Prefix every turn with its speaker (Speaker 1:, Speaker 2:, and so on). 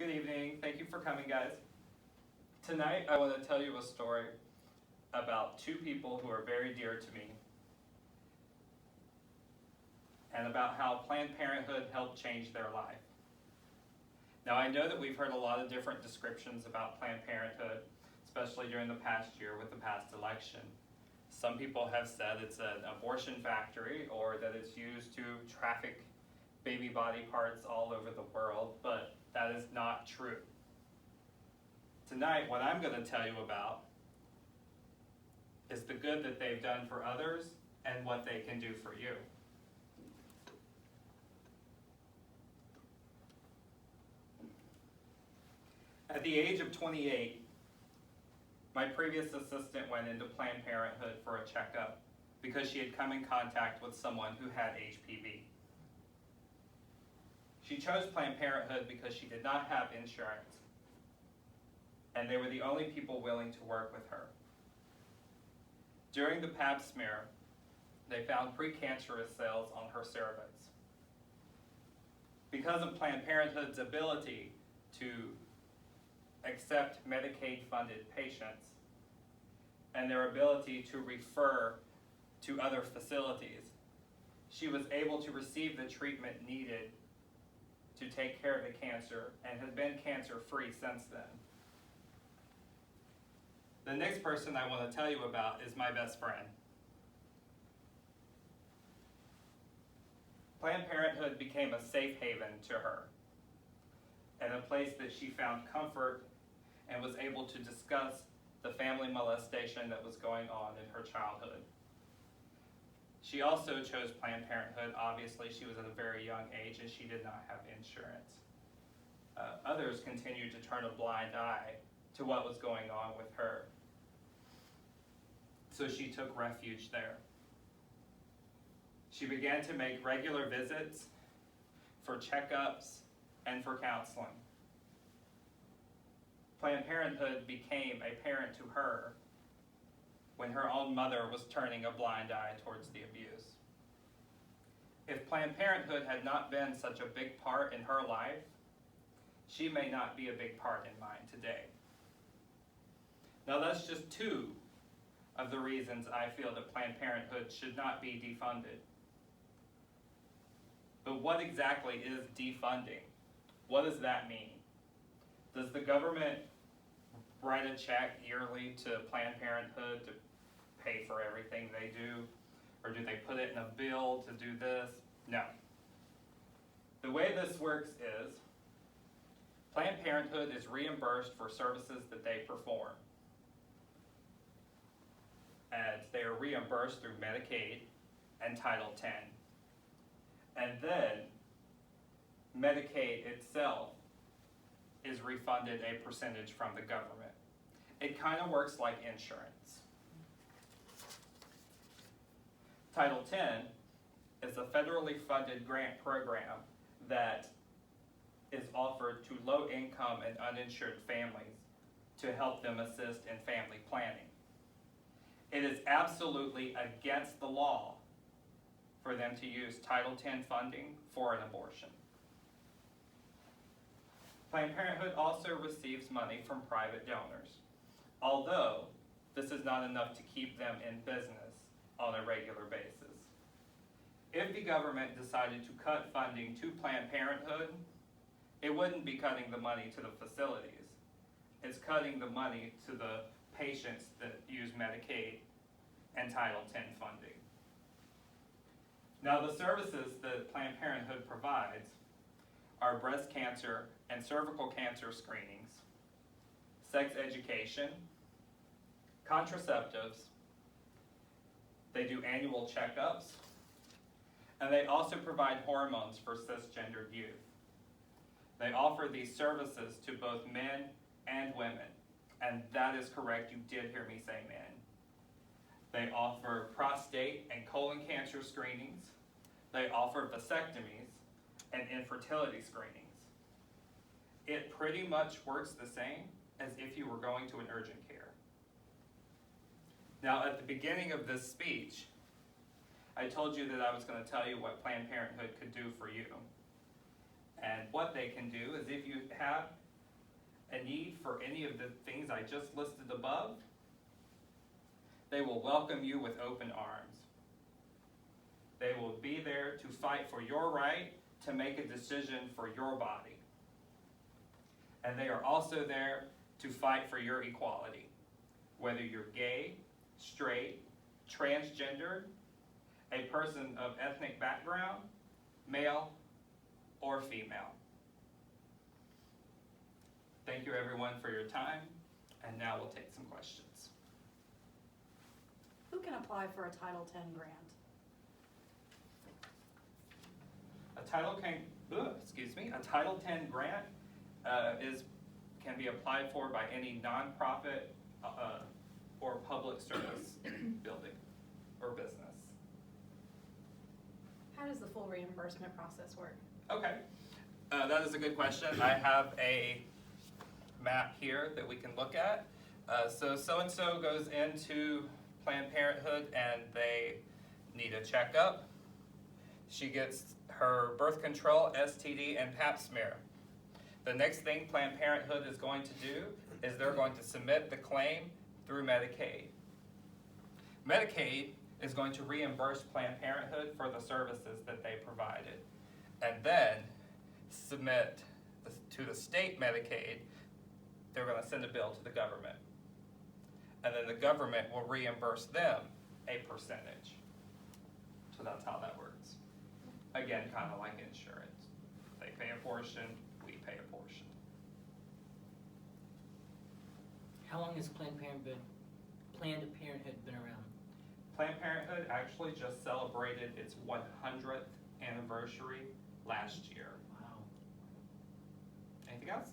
Speaker 1: Good evening. Thank you for coming, guys. Tonight, I want to tell you a story about two people who are very dear to me and about how Planned Parenthood helped change their life. Now, I know that we've heard a lot of different descriptions about Planned Parenthood, especially during the past year with the past election. Some people have said it's an abortion factory or that it's used to traffic baby body parts all over the world, but that is not true. Tonight, what I'm going to tell you about is the good that they've done for others and what they can do for you. At the age of 28, my previous assistant went into Planned Parenthood for a checkup because she had come in contact with someone who had HPV. She chose Planned Parenthood because she did not have insurance, and they were the only people willing to work with her. During the pap smear, they found precancerous cells on her cervix. Because of Planned Parenthood's ability to accept Medicaid-funded patients and their ability to refer to other facilities, she was able to receive the treatment needed to take care of the cancer and has been cancer-free since then. The next person I want to tell you about is my best friend. Planned Parenthood became a safe haven to her and a place that she found comfort and was able to discuss the family molestation that was going on in her childhood. She also chose Planned Parenthood. Obviously, she was at a very young age and she did not have insurance. Others continued to turn a blind eye to what was going on with her. So she took refuge there. She began to make regular visits for checkups and for counseling. Planned Parenthood became a parent to her when her own mother was turning a blind eye towards the abuse. If Planned Parenthood had not been such a big part in her life, she may not be a big part in mine today. Now that's just two of the reasons I feel that Planned Parenthood should not be defunded. But what exactly is defunding? What does that mean? Does the government write a check yearly to Planned Parenthood to pay for everything they do? Or do they put it in a bill to do this? No. The way this works is Planned Parenthood is reimbursed for services that they perform. And they are reimbursed through Medicaid and Title X. And then Medicaid itself is refunded a percentage from the government. It kind of works like insurance. Title X is a federally funded grant program that is offered to low-income and uninsured families to help them assist in family planning. It is absolutely against the law for them to use Title X funding for an abortion. Planned Parenthood also receives money from private donors, although this is not enough to keep them in business on a regular basis. If the government decided to cut funding to Planned Parenthood, it wouldn't be cutting the money to the facilities. It's cutting the money to the patients that use Medicaid and Title X funding. Now, the services that Planned Parenthood provides are breast cancer and cervical cancer screenings, sex education, contraceptives, they do annual checkups, and they also provide hormones for cisgendered youth. They offer these services to both men and women, and that is correct, you did hear me say men. They offer prostate and colon cancer screenings, they offer vasectomies and infertility screenings. It pretty much works the same as if you were going to an urgent care. Now, at the beginning of this speech, I told you that I was going to tell you what Planned Parenthood could do for you. And what they can do is if you have a need for any of the things I just listed above, they will welcome you with open arms. They will be there to fight for your right to make a decision for your body. And they are also there to fight for your equality, whether you're gay, straight, transgendered, a person of ethnic background, male or female. Thank you everyone for your time, and now we'll take some questions.
Speaker 2: Who can apply for a Title X grant?
Speaker 1: A Title X grant can be applied for by any nonprofit or public service building or business.
Speaker 2: How does the full reimbursement process work?
Speaker 1: Okay, that is a good question. I have a map here that we can look at. So-and-so goes into Planned Parenthood and they need a checkup. She gets her birth control, STD, and pap smear. The next thing Planned Parenthood is going to do is they're going to submit the claim through Medicaid. Medicaid is going to reimburse Planned Parenthood for the services that they provided, and then submit to the state Medicaid. They're going to send a bill to the government, and then the government will reimburse them a percentage. So that's how that works. Again, kind of like insurance. They pay a portion, we pay a portion.
Speaker 3: How long has Planned Parenthood been around?
Speaker 1: Planned Parenthood actually just celebrated its 100th anniversary last year.
Speaker 3: Wow.
Speaker 1: Anything else?